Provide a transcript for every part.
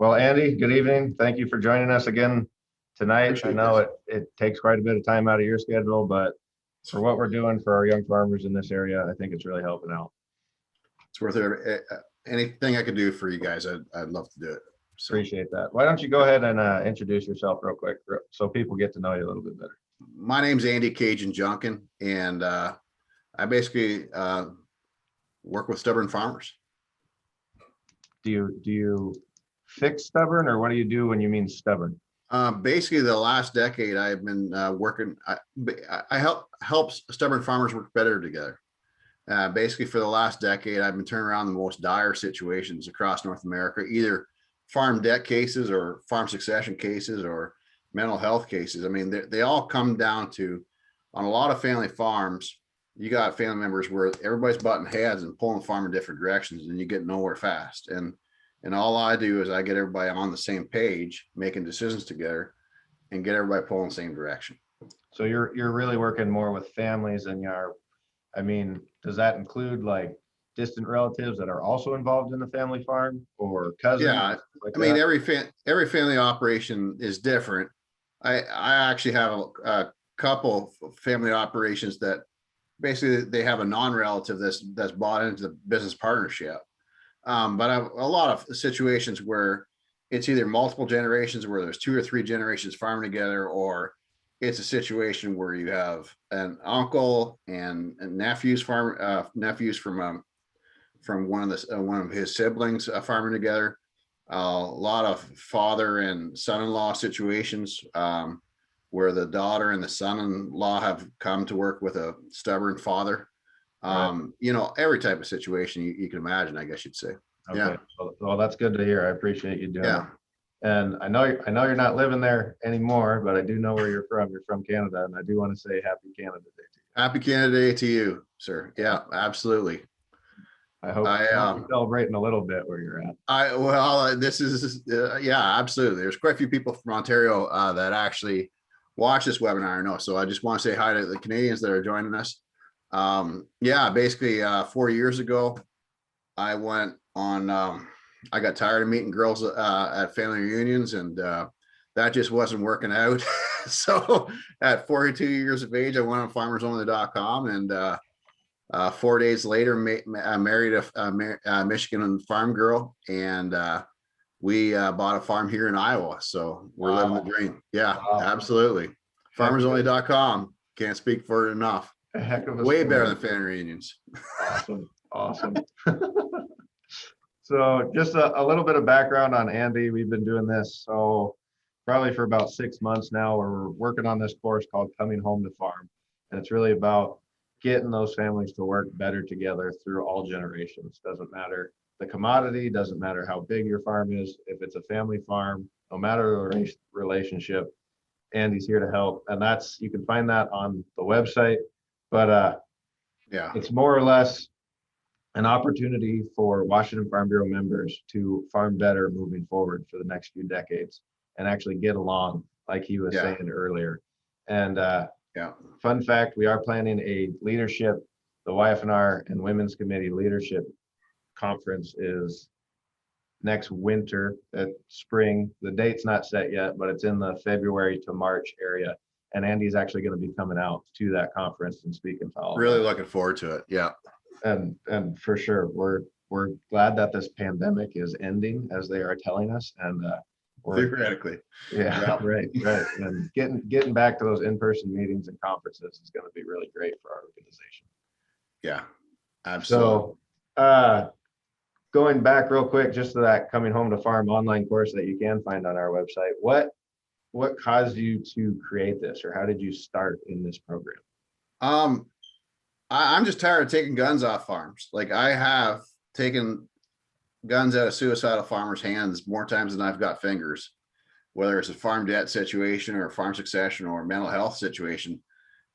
Well, Andy, good evening. Thank you for joining us again tonight. I Appreciate know this. it takes quite a bit of time out of your schedule, but for what we're doing for our young farmers in this area, I think it's really helping out. It's worth it. Anything I could do for you guys, I'd love to do it. So Appreciate that. Why don't you go ahead and introduce yourself real quick so people get to know you a little bit better. my name's Andy Junkin, and I basically work with stubborn farmers. Do you fix stubborn, or what do you do when you mean stubborn? Basically, the last decade, I've been working. I help stubborn farmers work better together. Basically, for the last decade, I've been turning around the most dire situations across North America, either farm debt cases or farm succession cases or mental health cases. I mean, they all come down to, on a lot of family farms, you got family members where everybody's butting heads and pulling the farm in different directions, and you get nowhere fast. And all I do is I get everybody on the same page, making decisions together, and get everybody pulling the same direction. So you're really working more with families than you are. I mean, does that include like distant relatives that are also involved in the family farm, or cousins? Yeah, like I mean, that? every family operation is different. I actually have a couple of family operations that basically they have a non-relative that's bought into the business partnership. But I have a lot of situations where it's either multiple generations where there's 2 or 3 generations farming together, or it's a situation where you have an uncle and nephews nephews from one of his siblings farming together. A lot of father and son-in-law situations where the daughter and the son-in-law have come to work with a stubborn father. Right. Every type of situation you can imagine, I guess you'd say. Okay. Yeah. Well, that's good to hear. I appreciate you doing it. Yeah. And I know you're not living there anymore, but I do know where you're from. You're from Canada, and I do want to say Happy Canada Day to you. Happy Canada Day to you, sir. Yeah, absolutely. I hope you're celebrating a little bit where you're at. This is yeah, absolutely. There's quite a few people from Ontario that actually watch this webinar. I know, so I just want to say hi to the Canadians that are joining us. Yeah, basically 4 years ago, I went on. I got tired of meeting girls at family reunions, and that just wasn't working out. So at 42 years of age, I went on farmersonly.com, and 4 days later, married a Michigan farm girl, and we bought a farm here in Iowa. So we're living the dream. Yeah, absolutely. Farmersonly.com. Can't speak for it enough. A heck of a Way story. better than family reunions. Awesome. So just a little bit of background on Andy. We've been doing this probably for about 6 months now. We're working on this course called Coming Home to Farm, and it's really about getting those families to work better together through all generations. Doesn't matter the commodity, doesn't matter how big your farm is. If it's a family farm, no matter the relationship, Andy's here to help. And you can find that on the website, but Yeah. it's more or less an opportunity for Washington Farm Bureau members to farm better moving forward for the next few decades and actually get along, like he was saying earlier. And Yeah. fun fact, we are planning a leadership, the YFNR and Women's Committee Leadership Conference is next winter, spring. The date's not set yet, but it's in the February to March area. And Andy's actually going to be coming out to that conference and speaking to all. Really looking forward to it. Yeah. And for sure, we're glad that this pandemic is ending, as they are telling us. And theoretically. Yeah, right. And getting back to those in-person meetings and conferences is going to be really great for our organization. Yeah, absolutely. So going back real quick, just to that Coming Home to Farm online course that you can find on our website, what caused you to create this, or how did you start in this program? I'm just tired of taking guns off farms. Like, I have taken guns out of suicidal farmers' hands more times than I've got fingers, whether it's a farm debt situation or a farm succession or a mental health situation.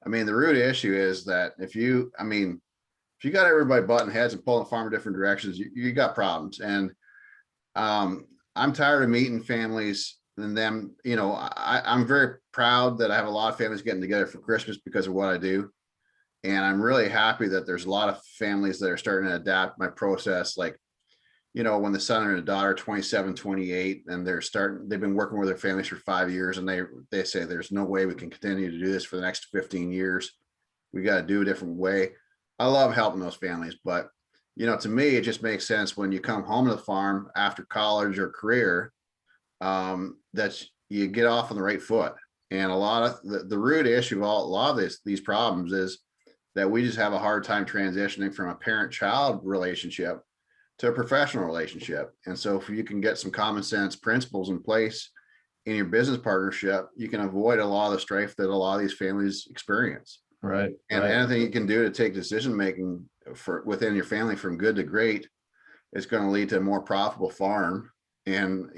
I mean, the root issue is that if you got everybody butting heads and pulling the farm in different directions, you got problems. And I'm tired of meeting families and them, I'm very proud that I have a lot of families getting together for Christmas because of what I do. And I'm really happy that there's a lot of families that are starting to adapt my process. Like, when the son and the daughter are 27, 28, and they've been working with their families for 5 years, and they say there's no way we can continue to do this for the next 15 years. We got to do a different way. I love helping those families, but to me, it just makes sense when you come home to the farm after college or career, that you get off on the right foot. And a lot of the root issue of a lot of these problems is that we just have a hard time transitioning from a parent-child relationship to a professional relationship. And so if you can get some common sense principles in place in your business partnership, you can avoid a lot of the strife that a lot of these families experience. Right. And right. anything you can do to take decision making within your family from good to great is going to lead to a more profitable farm and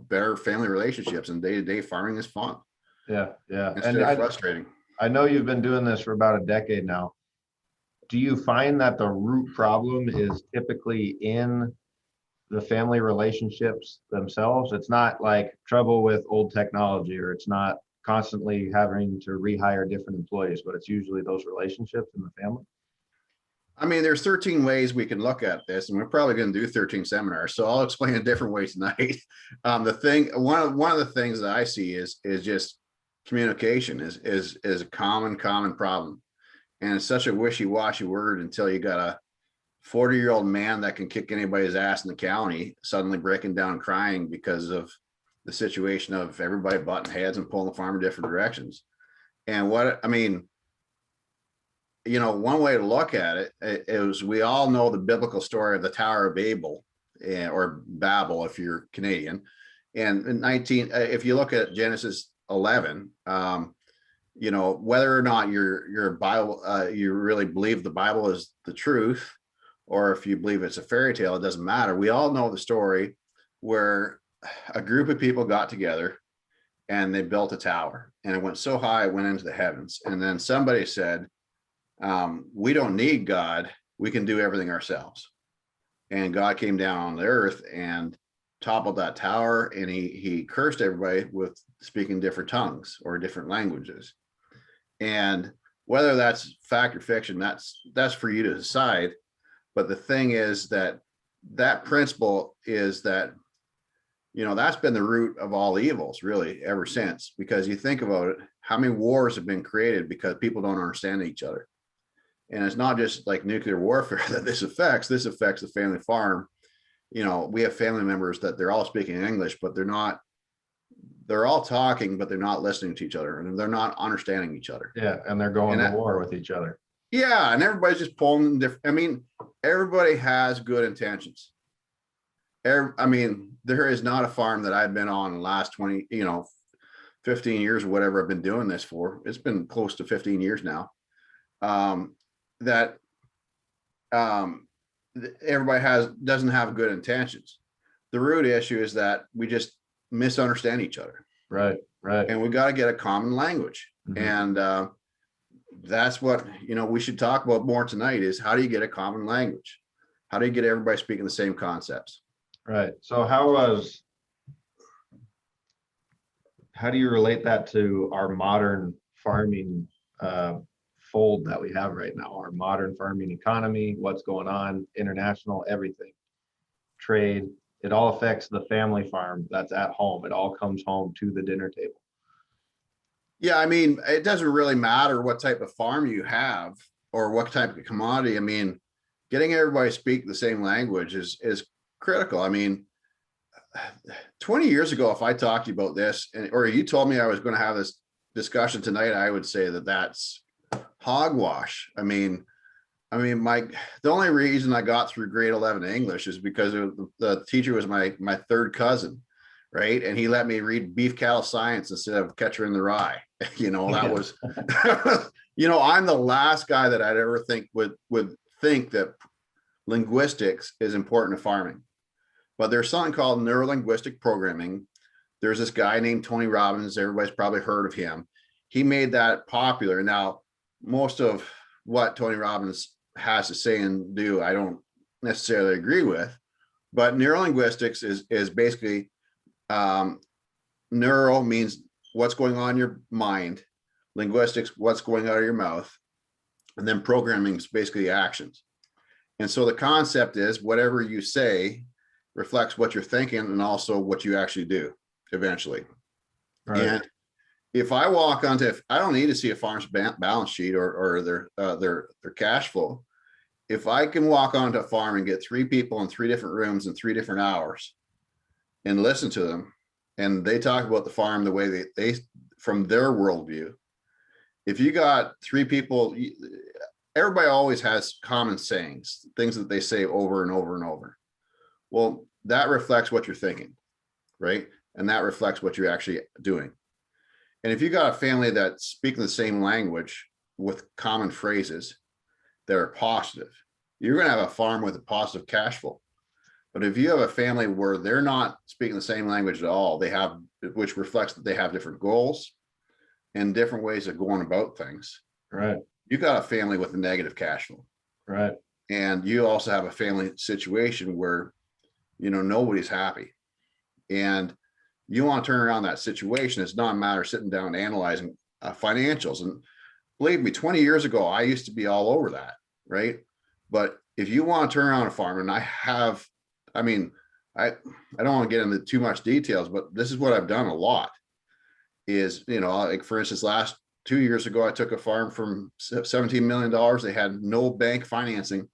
better family relationships, and day-to-day farming is fun. Yeah. Instead of frustrating. I know you've been doing this for about a decade now. Do you find that the root problem is typically in the family relationships themselves? It's not like trouble with old technology, or it's not constantly having to rehire different employees, but it's usually those relationships in the family? I mean, there's 13 ways we can look at this, and we're probably going to do 13 seminars. So I'll explain a different way tonight. One of the things that I see is just communication is a common problem. And it's such a wishy-washy word until you got a 40-year-old man that can kick anybody's ass in the county suddenly breaking down crying because of the situation of everybody butting heads and pulling the farm in different directions. And one way to look at it is, we all know the biblical story of the Tower of Babel, or Babel if you're Canadian. And if you look at Genesis 11, whether or not your Bible, you really believe the Bible is the truth, or if you believe it's a fairy tale, it doesn't matter. We all know the story where a group of people got together and they built a tower, and it went so high it went into the heavens. And then somebody said, we don't need God, we can do everything ourselves. And God came down on the earth and toppled that tower, and he cursed everybody with speaking different tongues or different languages. And whether that's fact or fiction, that's for you to decide. But the thing is that principle is that, that's been the root of all evils really ever since. Because you think about it, how many wars have been created because people don't understand each other? And it's not just like nuclear warfare that this affects the family farm. We have family members that they're all speaking English, but they're all talking, but they're not listening to each other, and they're not understanding each other. Yeah. And they're going to war with each other. Yeah. And everybody's just pulling different. I mean, everybody has good intentions. There is not a farm that I've been on in the last 15 years or whatever I've been doing this for. It's been close to 15 years now. That everybody doesn't have good intentions. The root issue is that we just misunderstand each other. Right. And we got to get a common language. Mm-hmm. And that's what we should talk about more tonight, is how do you get a common language? How do you get everybody speaking the same concepts? Right. So how do you relate that to our modern farming fold that we have right now, our modern farming economy, what's going on, international, everything, trade? It all affects the family farm that's at home. It all comes home to the dinner table. Yeah, it doesn't really matter what type of farm you have or what type of commodity. Getting everybody to speak the same language is critical. 20 years ago, if I talked to you about this, or you told me I was going to have this discussion tonight, I would say that that's hogwash. The only reason I got through grade 11 English is because the teacher was my third cousin, right? And he let me read Beef Cattle Science instead of Catcher in the Rye. That was, I'm the last guy that I'd ever think would think that linguistics is important to farming. But there's something called NeuroLinguistic programming. There's this guy named Tony Robbins. Everybody's probably heard of him. He made that popular. Now, most of what Tony Robbins has to say and do, I don't necessarily agree with, but neurolinguistics is basically, neuro means what's going on in your mind, linguistics, what's going out of your mouth, and then programming is basically actions. And so the concept is whatever you say reflects what you're thinking and also what you actually do eventually. Right. And if I walk onto, if I don't need to see a farm's balance sheet or their cash flow. If I can walk onto a farm and get 3 people in 3 different rooms in 3 different hours and listen to them, and they talk about the farm the way they from their worldview. If you got 3 people, everybody always has common sayings, things that they say over and over and over. Well, that reflects what you're thinking, right? And that reflects what you're actually doing. And if you got a family that's speaking the same language with common phrases that are positive, you're going to have a farm with a positive cash flow. But if you have a family where they're not speaking the same language at all, which reflects that they have different goals and different ways of going about things. Right. You got a family with a negative cash flow. Right. And you also have a family situation where, nobody's happy. And you want to turn around that situation. It's not a matter of sitting down and analyzing financials. And believe me, 20 years ago, I used to be all over that, right? But if you want to turn around a farm, and I don't want to get into too much details, but this is what I've done a lot is, like for instance, last 2 years ago, I took a farm from $17 million. They had no bank financing,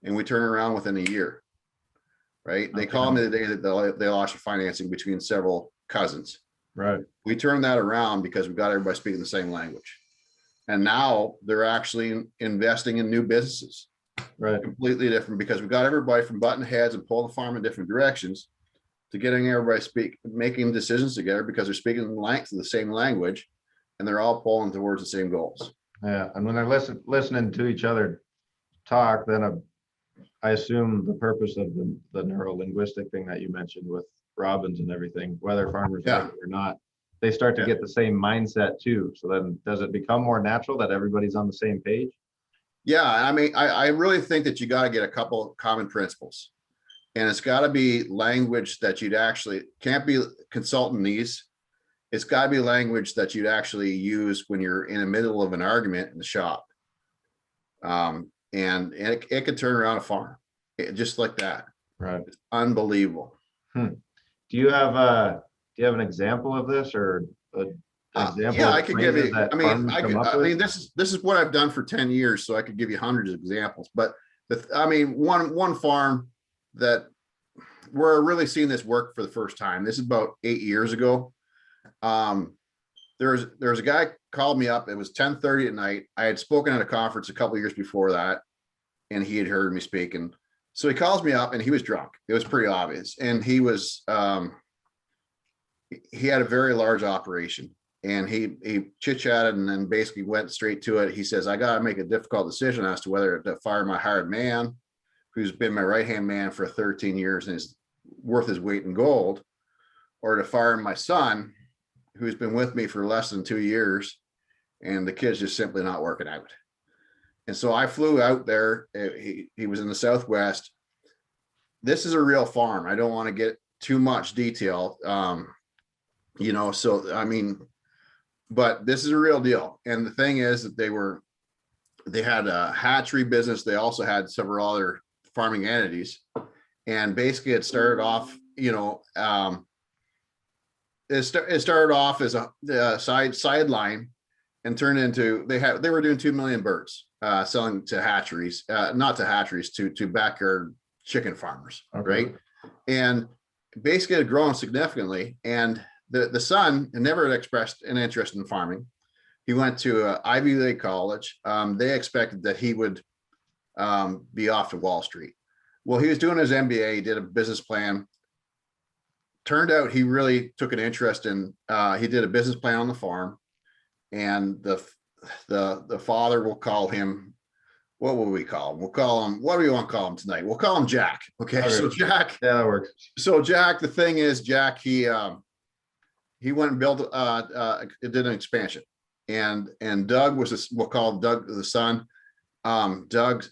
and we turned around within a year, right? They called me the day that they lost the financing between several cousins. Right. We turned that around because we got everybody speaking the same language. And now they're actually investing in new businesses. Right. Completely different, because we got everybody from button heads and pull the farm in different directions to getting everybody making decisions together because they're speaking the same language, and they're all pulling towards the same goals. Yeah. And when they're listening to each other talk, then I assume the purpose of the neuro-linguistic thing that you mentioned with Robbins and everything, whether farmers like it or not, they start to get the same mindset too. So then does it become more natural that everybody's on the same page? Yeah, I really think that you got to get a couple common principles, and it's got to be language that can't be consultantese. It's got to be language that you'd actually use when you're in the middle of an argument in the shop. And it could turn around a farm just like that. Right. It's unbelievable. Do you have an example of this, or an example? Yeah, I could give you. This is what I've done for 10 years, so I could give you hundreds of examples. But one farm that we're really seeing this work for the first time. This is about 8 years ago. There's a guy called me up. It was 10:30 at night. I had spoken at a conference a couple of years before that, and he had heard me speak. And so he calls me up, and he was drunk. It was pretty obvious. And he had a very large operation, and he chit-chatted and then basically went straight to it. He says, I got to make a difficult decision as to whether to fire my hired man, who's been my right-hand man for 13 years and is worth his weight in gold, or to fire my son, who's been with me for less than 2 years, and the kid's just simply not working out. And so I flew out there. He was in the Southwest. This is a real farm. I don't want to get too much detail, but this is a real deal. And the thing is that they had a hatchery business. They also had several other farming entities. And basically it started off, it started off as a sideline and turned into, they were doing 2 million birds, selling to hatcheries, not to hatcheries, to backyard chicken farmers. Okay. Right. And basically it had grown significantly. And the son never had expressed an interest in farming. He went to Ivy League college. They expected that he would be off to Wall Street. Well, he was doing his MBA. He did a business plan. Turned out he really took an interest in, he did a business plan on the farm, and the father, will call him, what will we call him? We'll call him, what do we want to call him tonight? We'll call him Jack. Okay. So Jack. Yeah, that works. So Jack, the thing is, Jack, he went and built, did an expansion, and Doug we'll call Doug the son. Doug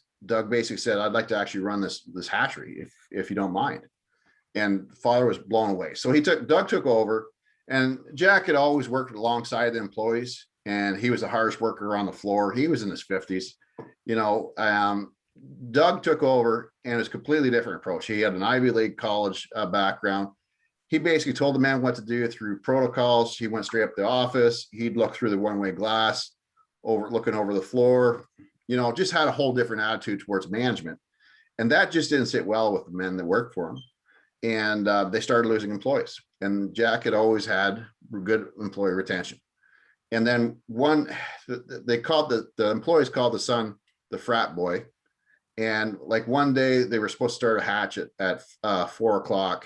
basically said, I'd like to actually run this hatchery if you don't mind. And father was blown away. So Doug took over, and Jack had always worked alongside the employees, and he was the hardest worker on the floor. He was in his 50s, Doug took over, and it was a completely different approach. He had an Ivy League college background. He basically told the man what to do through protocols. He went straight up to the office. He'd look through the one-way glass, looking over the floor, just had a whole different attitude towards management. And that just didn't sit well with the men that worked for him. And they started losing employees. And Jack had always had good employee retention. And then the employees called the son the frat boy. And like one day they were supposed to start a hatch at 4:00,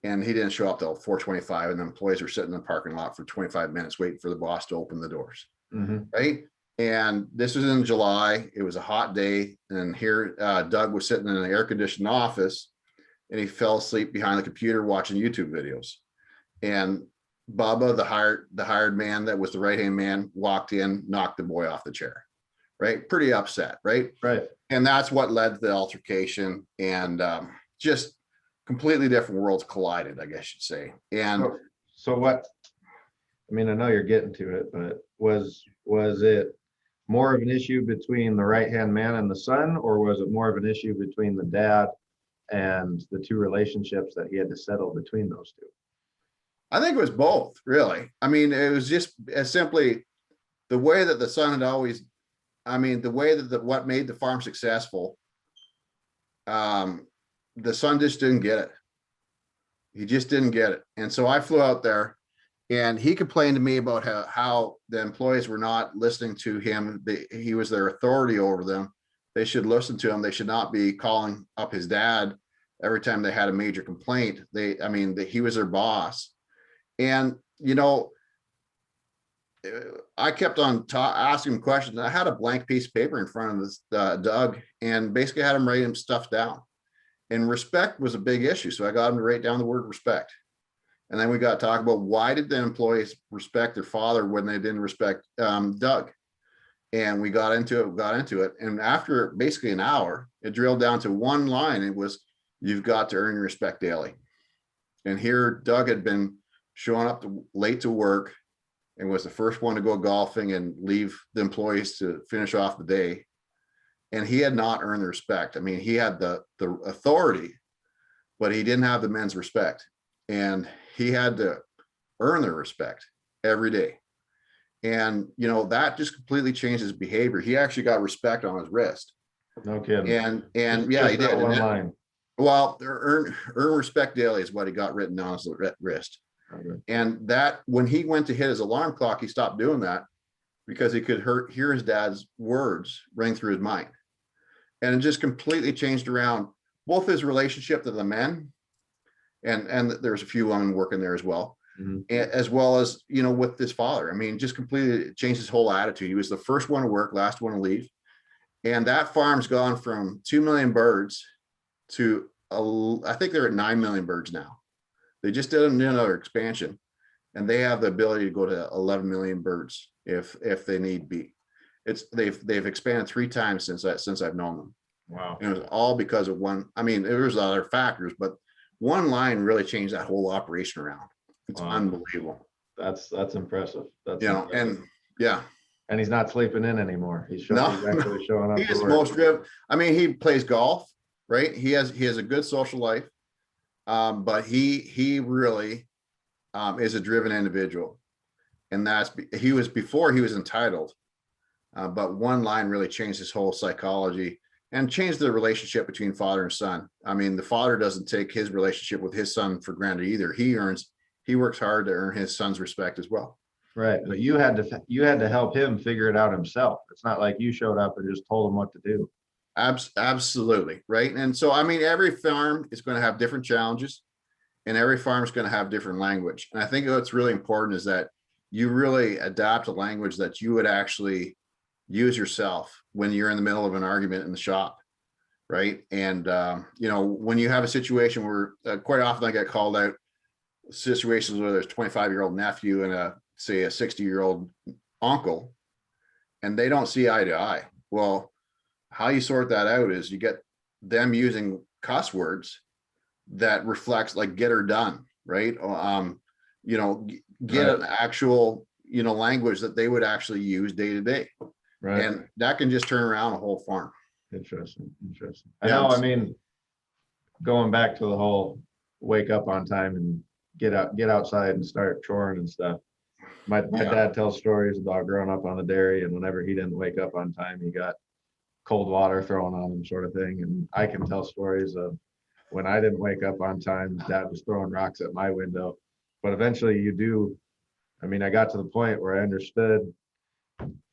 and he didn't show up till 4:25, and the employees were sitting in the parking lot for 25 minutes waiting for the boss to open the doors. Right. And this was in July. It was a hot day. And here Doug was sitting in an air-conditioned office, and he fell asleep behind the computer watching YouTube videos. And Bubba, the hired man that was the right-hand man, walked in, knocked the boy off the chair. Right. Pretty upset. Right. Right. And that's what led to the altercation, and just completely different worlds collided, I guess you'd say. And so what, I mean, I know you're getting to it, but was it more of an issue between the right-hand man and the son, or was it more of an issue between the dad and the two relationships that he had to settle between those two? I think it was both, really. I mean, it was just as simply the way that the son had always, the way that what made the farm successful, the son just didn't get it. He just didn't get it. And so I flew out there, and he complained to me about how the employees were not listening to him. He was their authority over them. They should listen to him. They should not be calling up his dad every time they had a major complaint. He was their boss. And, I kept on asking him questions. I had a blank piece of paper in front of this Doug, and basically had him write him stuff down. And respect was a big issue. So I got him to write down the word respect. And then we got to talk about why did the employees respect their father when they didn't respect Doug? And we got into it. And after basically an hour, it drilled down to one line. It was, you've got to earn your respect daily. And here Doug had been showing up late to work, and was the first one to go golfing and leave the employees to finish off the day. And he had not earned the respect. I mean, he had the authority, but he didn't have the men's respect. And he had to earn their respect every day. And, that just completely changed his behavior. He actually got respect on his wrist. No kidding. And yeah, he did. One line. Well, earn respect daily is what he got written on his wrist. Okay. And that when he went to hit his alarm clock, he stopped doing that because he could hear his dad's words ring through his mind. And it just completely changed around both his relationship to the men, and there's a few women working there as well, as well as, with his father. I mean, just completely changed his whole attitude. He was the first one to work, last one to leave. And that farm's gone from 2 million birds to, I think they're at 9 million birds now. They just did another expansion, and they have the ability to go to 11 million birds if they need be. They've expanded 3 times since I've known them. Wow. And it was all because of one. I mean, there was other factors, but one line really changed that whole operation around. It's unbelievable. That's impressive. That's impressive. And yeah. And he's not sleeping in anymore. He's actually showing up. He is most driven. I mean, he plays golf, right? He has a good social life. But he really is a driven individual, and he was entitled, but one line really changed his whole psychology and changed the relationship between father and son. I mean, the father doesn't take his relationship with his son for granted either. He works hard to earn his son's respect as well. Right, but you had to help him figure it out himself. It's not like you showed up and just told him what to do. Absolutely. Right. And so, I mean, every farm is going to have different challenges, and every farm is going to have different language. And I think what's really important is that you really adapt a language that you would actually use yourself when you're in the middle of an argument in the shop. Right. And, when you have a situation where quite often I get called out situations where there's a 25-year-old nephew and a 60-year-old uncle, and they don't see eye to eye. Well, how you sort that out is you get them using cuss words that reflects like get her done, right? Get an actual, language that they would actually use day to day. Right. And that can just turn around a whole farm. Interesting. I Yeah, know, I mean, going back to the whole wake up on time and get outside and start choring and stuff. My yeah. dad tells stories about growing up on the dairy, and whenever he didn't wake up on time, he got cold water thrown on him, sort of thing. And I can tell stories of when I didn't wake up on time, dad was throwing rocks at my window. But eventually you do. I mean, I got to the point where I understood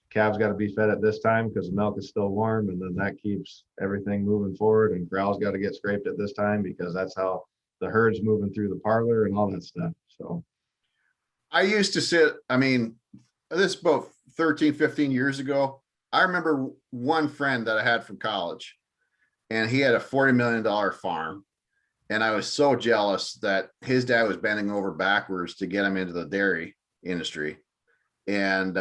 calves got to be fed at this time because the milk is still warm, and then that keeps everything moving forward. And corral's got to get scraped at this time because that's how the herd's moving through the parlor and all that stuff. So I used to sit, I mean, this is about 13, 15 years ago. I remember one friend that I had from college, and he had a $40 million farm. And I was so jealous that his dad was bending over backwards to get him into the dairy industry. And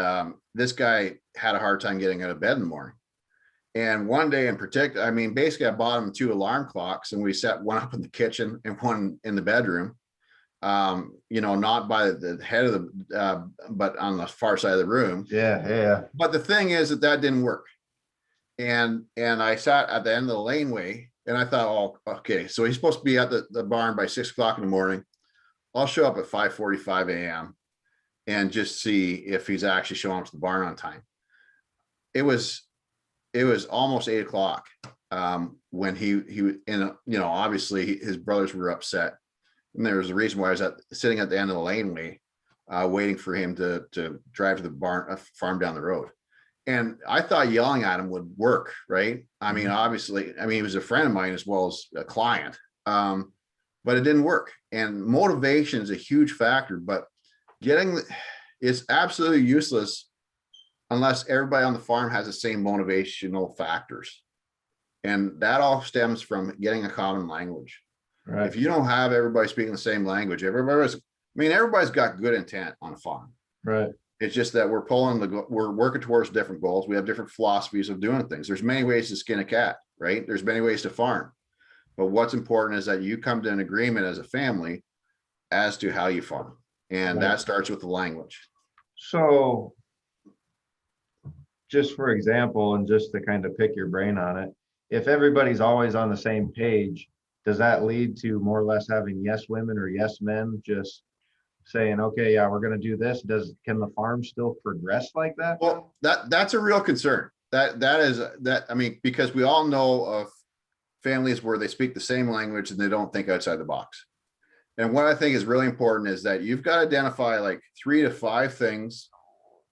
this guy had a hard time getting out of bed in the morning. And one day in particular, I mean, basically I bought him 2 alarm clocks, and we set one up in the kitchen and one in the bedroom. Not by the head of the, but on the far side of the room. yeah. But the thing is that didn't work. And I sat at the end of the laneway, and I thought, oh, okay, so he's supposed to be at the barn by 6 o'clock in the morning. I'll show up at 5:45 a.m. and just see if he's actually showing up to the barn on time. It was almost 8 o'clock when he obviously his brothers were upset. And there was a reason why I was sitting at the end of the laneway, waiting for him to drive to the farm down the road. And I thought yelling at him would work, right? I mean, obviously, he was a friend of mine as well as a client, but it didn't work. And motivation is a huge factor, but it's absolutely useless unless everybody on the farm has the same motivational factors. And that all stems from getting a common language. Right. If you don't have everybody speaking the same language, everybody's got good intent on a farm. Right. It's just that we're working towards different goals. We have different philosophies of doing things. There's many ways to skin a cat, right? There's many ways to farm. But what's important is that you come to an agreement as a family as to how you farm. And that starts with the language. So just for example, and just to kind of pick your brain on it, if everybody's always on the same page, does that lead to more or less having yes women or yes men just saying, okay, yeah, we're going to do this? Can the farm still progress like that? Well, that's a real concern. Because we all know of families where they speak the same language and they don't think outside the box. And what I think is really important is that you've got to identify like 3 to 5 things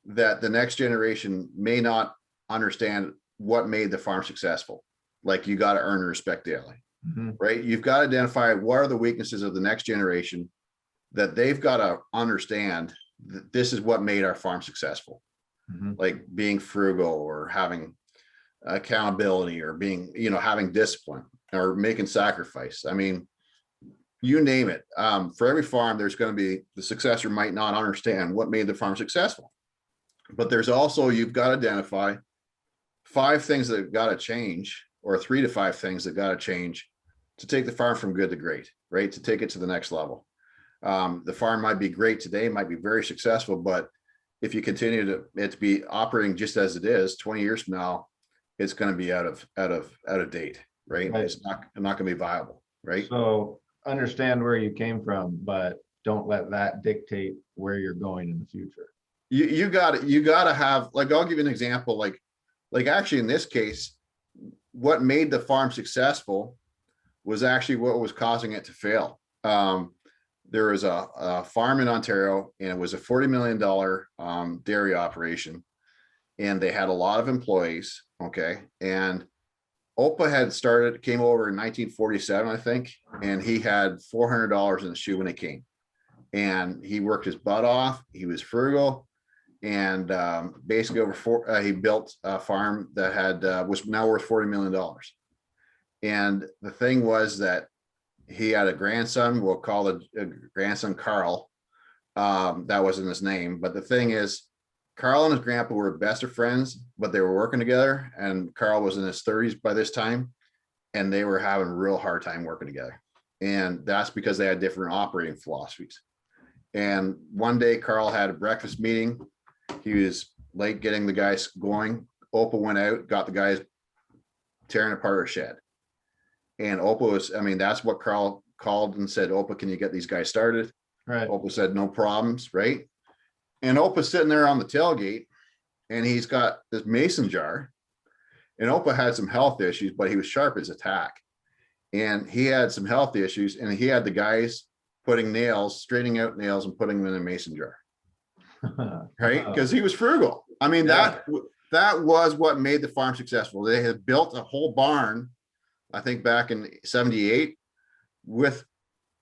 that the next generation may not understand what made the farm successful. Like, you got to earn respect daily, right? You've got to identify what are the weaknesses of the next generation that they've got to understand that this is what made our farm successful. Like being frugal, or having accountability, or being, having discipline, or making sacrifice. I mean, you name it. For every farm, there's going to be the successor might not understand what made the farm successful. But there's also, you've got to identify 5 things that got to change, or 3 to 5 things that got to change to take the farm from good to great, right? To take it to the next level. The farm might be great today, might be very successful, but if you continue it to be operating just as it is, 20 years from now, it's going to be out of date, right? It's not going to be viable, right? So understand where you came from, but don't let that dictate where you're going in the future. You got to have, like, I'll give you an example. Like actually in this case, what made the farm successful was actually what was causing it to fail. There was a farm in Ontario, and it was a $40 million dairy operation, and they had a lot of employees. Okay. And OPA came over in 1947, I think, and he had $400 in the shoe when he came, and he worked his butt off. He was frugal, and basically he built a farm that was now worth $40 million. And the thing was that he had a grandson, we'll call it a grandson, Carl. That wasn't his name, but the thing is, Carl and his grandpa were best of friends, but they were working together, and Carl was in his 30s by this time, and they were having a real hard time working together. And that's because they had different operating philosophies. And one day Carl had a breakfast meeting. He was late getting the guys going. OPA went out, got the guys tearing apart a shed. And Opa was, I mean, that's what Carl called and said, Opa, can you get these guys started? Right. Opa said, no problems, right? And Opa's sitting there on the tailgate and he's got this mason jar. And Opa had some health issues, but he was sharp as a tack. And he had some health issues and he had the guys putting nails, straightening out nails and putting them in a mason jar. Right? Because he was frugal. I mean, that was what made the farm successful. They had built a whole barn, I think back in 78 with,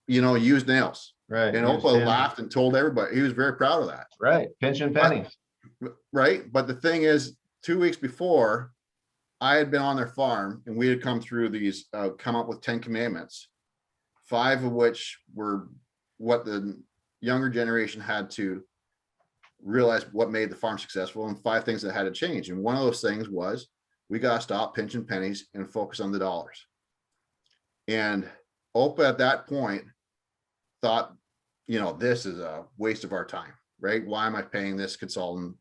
used nails. Right. And Opa laughed and told everybody he was very proud of that. Right. Pinching pennies. Right. But the thing is, 2 weeks before, I had been on their farm and we had come through these, come up with 10 commandments, 5 of which were what the younger generation had to realize what made the farm successful, and 5 things that had to change. And one of those things was we got to stop pinching pennies and focus on the dollars. And Opa at that point thought, this is a waste of our time, right? Why am I paying this consultant?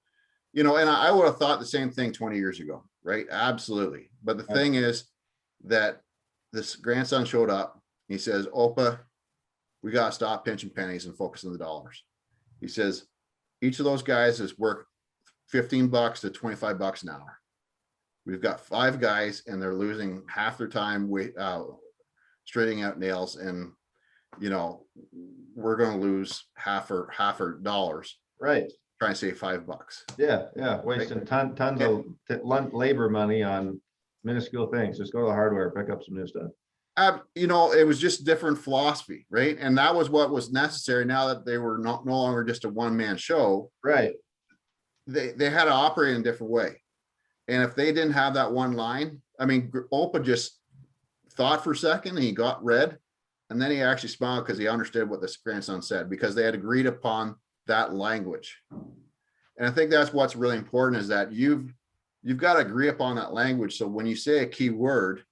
And I would have thought the same thing 20 years ago, right? Absolutely. But the thing is that this grandson showed up. He says, Opa, we got to stop pinching pennies and focus on the dollars. He says, each of those guys is worth $15 to $25 an hour. We've got 5 guys and they're losing half their time straightening out nails, and we're going to lose half our dollars. Right. Trying to save $5. Yeah. Wasting tons of labor money on minuscule things. Just go to the hardware, pick up some new stuff. It was just different philosophy, right? And that was what was necessary. Now that they were no longer just a one-man show, right? They had to operate in a different way. And if they didn't have that one line, I mean, Opa just thought for a second and he got red, and then he actually smiled because he understood what this grandson said, because they had agreed upon that language. And I think that's what's really important, is that you've got to agree upon that language. So when you say a key word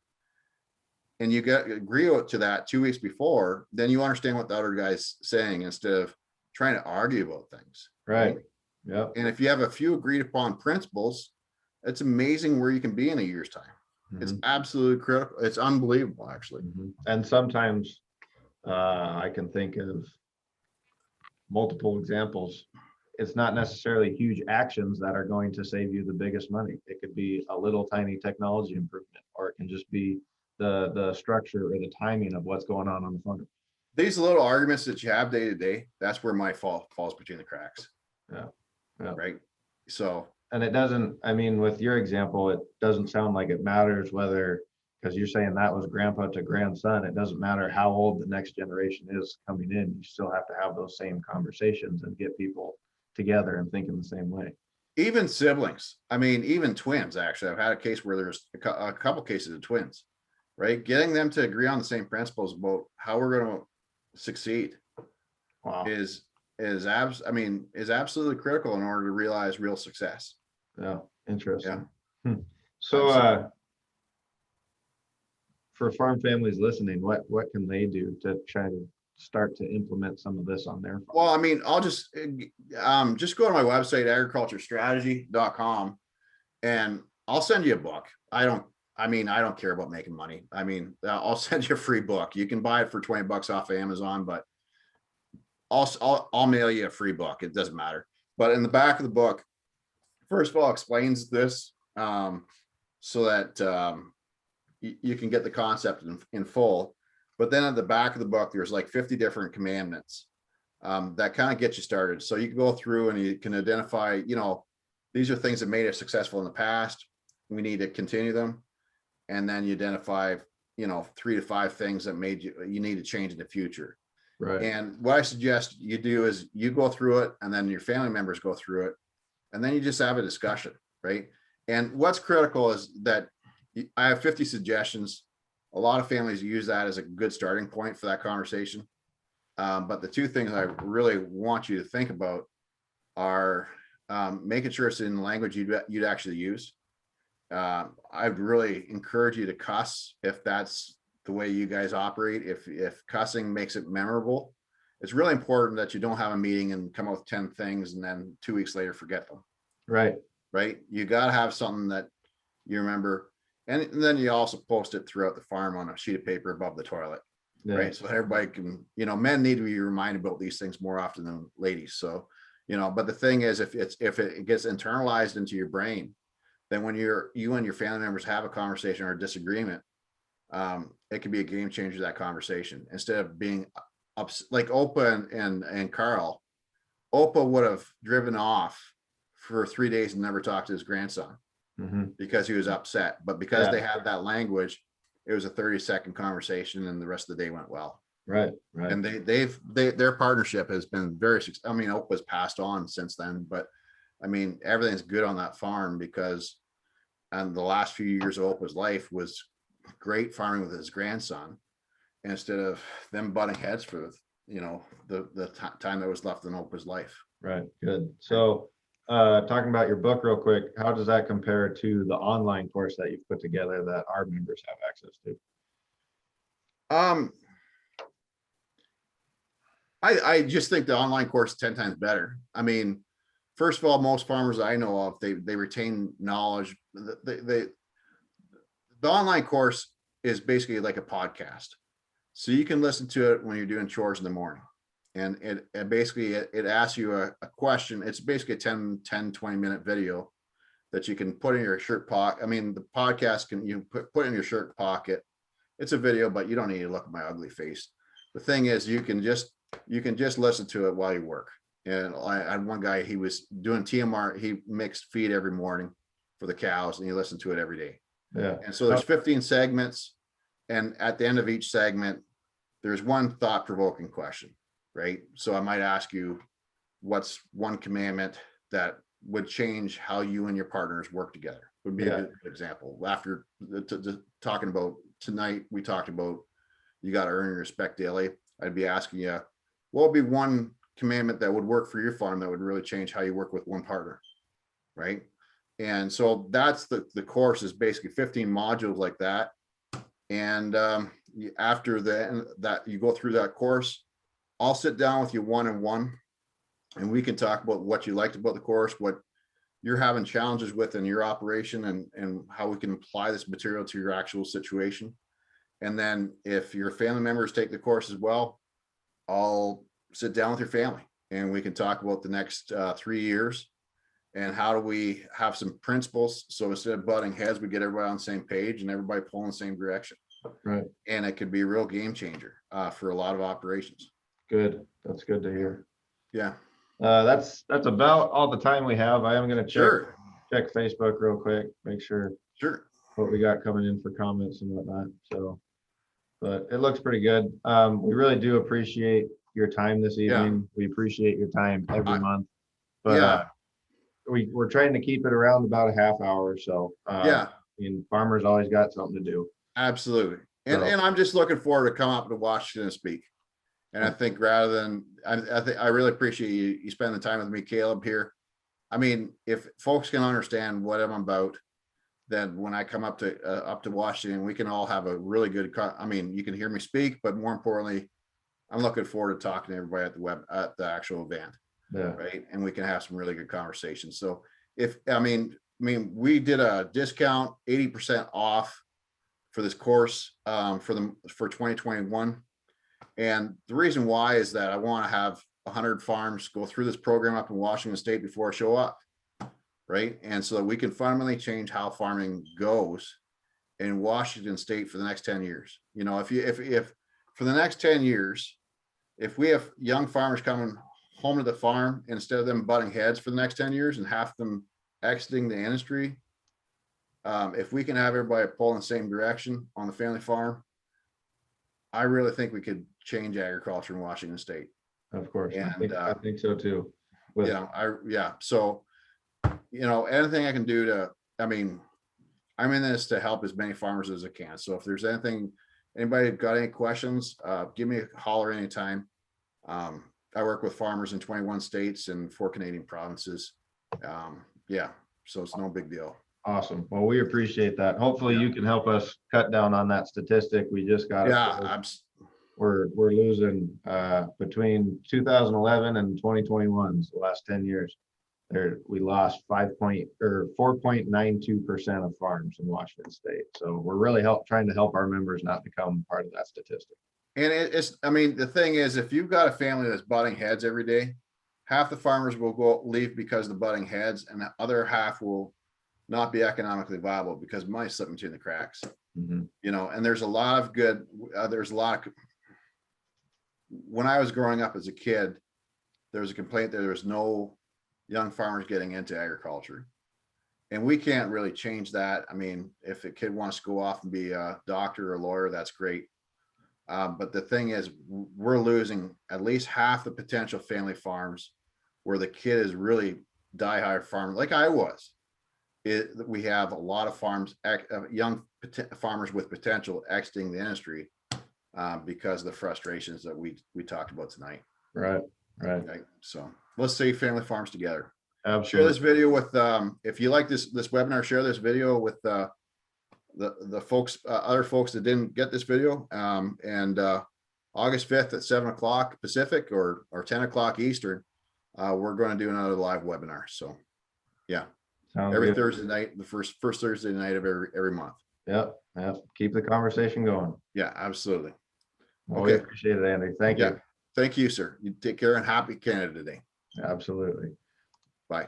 and you agree to that 2 weeks before, then you understand what the other guy's saying instead of trying to argue about things. Right. Yeah. And if you have a few agreed upon principles, it's amazing where you can be in a year's time. It's absolutely critical. It's unbelievable, actually. And sometimes I can think of multiple examples. It's not necessarily huge actions that are going to save you the biggest money. It could be a little tiny technology improvement, or it can just be the structure or the timing of what's going on the farm. These little arguments that you have day to day, that's where my falls between the cracks. Yeah. Right. So. And it doesn't, I mean, with your example, it doesn't sound like it matters whether, because you're saying that was grandpa to grandson, it doesn't matter how old the next generation is coming in. You still have to have those same conversations and get people together and thinking the same way. Even siblings. I mean, even twins, actually. I've had a case where there's a couple cases of twins, right? Getting them to agree on the same principles about how we're going to succeed is absolutely critical in order to realize real success. Yeah, interesting. Yeah. So for farm families listening, what can they do to try to start to implement some of this on their farm? Well, I mean, I'll just go to my website, agriculturestrategy.com, and I'll send you a book. I don't care about making money. I mean, I'll send you a free book. You can buy it for $20 off of Amazon, but I'll mail you a free book. It doesn't matter. But in the back of the book, first of all, explains this so that you can get the concept in full. But then at the back of the book, there's like 50 different commandments that kind of get you started. So you can go through and you can identify, these are things that made us successful in the past. We need to continue them. And then you identify, 3 to 5 things that made you need to change in the future. Right. And what I suggest you do is you go through it, and then your family members go through it. And then you just have a discussion, right? And what's critical is that I have 50 suggestions. A lot of families use that as a good starting point for that conversation. But the 2 things I really want you to think about are making sure it's in the language you'd actually use. I'd really encourage you to cuss if that's the way you guys operate. If cussing makes it memorable, it's really important that you don't have a meeting and come up with 10 things and then 2 weeks later forget them. Right. You got to have something that you remember. And then you also post it throughout the farm on a sheet of paper above the toilet, Yeah. right? So everybody can, men need to be reminded about these things more often than ladies. So, but the thing is, if it gets internalized into your brain, then when you and your family members have a conversation or a disagreement, it can be a game changer, that conversation. Instead of being like Opa and Carl, Opa would have driven off for 3 days and never talked to his grandson because he was upset. But because they had that language, it was a 30-second conversation and the rest of the day went well. Right. And their partnership has been very successful. I mean, Opa's passed on since then, but I mean, everything's good on that farm because the last few years of Opa's life was great farming with his grandson, instead of them butting heads for the time that was left in Opa's life. Right. Good. So talking about your book real quick, how does that compare to the online course that you've put together that our members have access to? I just think the online course is 10 times better. I mean, first of all, most farmers I know of, they retain knowledge. The online course is basically like a podcast. So you can listen to it when you're doing chores in the morning. And it basically, it asks you a question. It's basically a 10, 20-minute video that you can put in your shirt pocket. I mean, the podcast you put in your shirt pocket. It's a video, but you don't need to look at my ugly face. The thing is, you can just listen to it while you work. And I had one guy, he was doing TMR. He mixed feed every morning for the cows, and he listened to it every day. Yeah. And so there's 15 segments. And at the end of each segment, there's one thought-provoking question, right? So I might ask you, what's one commandment that would change how you and your partners work together? Would be a good example. After talking about tonight, we talked about you got to earn your respect daily. I'd be asking you, what would be one commandment that would work for your farm that would really change how you work with one partner, right? And so that's the course is basically 15 modules like that. And after that you go through that course, I'll sit down with you one-on-one, and we can talk about what you liked about the course, what you're having challenges with in your operation, and how we can apply this material to your actual situation. And then if your family members take the course as well, I'll sit down with your family and we can talk about the next 3 years and how do we have some principles. So instead of butting heads, we get everybody on the same page and everybody pulling the same direction. Right. And it could be a real game changer for a lot of operations. Good. That's good to hear. Yeah. That's about all the time we have. I am going to check Facebook real quick, make sure what we got coming in for comments and whatnot. So, but it looks pretty good. We really do appreciate your time this evening. We appreciate your time every month, but we're trying to keep it around about a half hour or so. I mean, farmers always got something to do. Absolutely. And I'm just looking forward to come up to Washington and speak. And I think rather than, I really appreciate you spending the time with me, Caleb, here. I mean, if folks can understand what I'm about, then when I come up to Washington, we can all have a really good, I mean, you can hear me speak, but more importantly, I'm looking forward to talking to everybody at the actual event. Yeah. Right. And we can have some really good conversations. So I mean, we did a discount 80% off for this course for 2021. And the reason why is that I want to have 100 farms go through this program up in Washington State before I show up. Right. And so that we can fundamentally change how farming goes in Washington State for the next 10 years. You know, if for the next 10 years, if we have young farmers coming home to the farm, instead of them butting heads for the next 10 years and half them exiting the industry, if we can have everybody pull in the same direction on the family farm, I really think we could change agriculture in Washington State. Of course. And I think so too. So, anything I can do I mean, I'm in this to help as many farmers as I can. So if there's anybody got any questions, give me a holler anytime. I work with farmers in 21 states and 4 Canadian provinces. So it's no big deal. Awesome. Well, we appreciate that. Hopefully you can help us cut down on that statistic. We just got we're losing between 2011 and 2021, so the last 10 years. we lost 4.92% of farms in Washington State. So we're really trying to help our members not become part of that statistic. And it's, I mean, the thing is, if you've got a family that's butting heads every day, half the farmers will leave because of the butting heads, and the other half will not be economically viable because money's slipping between the cracks. Mm-hmm. You know, and there's a lot of good, when I was growing up as a kid, there was a complaint that there was no young farmers getting into agriculture. And we can't really change that. I mean, if a kid wants to go off and be a doctor or a lawyer, that's great. But the thing is, we're losing at least half the potential family farms where the kid is really die-hard farmer, like I was. We have a lot of farms, young farmers with potential exiting the industry because of the frustrations that we talked about tonight. Right. Okay, so let's save family farms together. Absolutely. Share this video with, if you like this webinar, share this video with the folks, other folks that didn't get this video. And August 5th at 7 o'clock Pacific or 10 o'clock Eastern, we're going to do another live webinar. So yeah, Sounds every good. Thursday night, the first Thursday night of every month. Yep. Keep the conversation going. Yeah, absolutely. Well, Okay. We appreciate it, Andy. Thank you. Thank you, sir. You take care and happy Canada Day. Absolutely. Bye.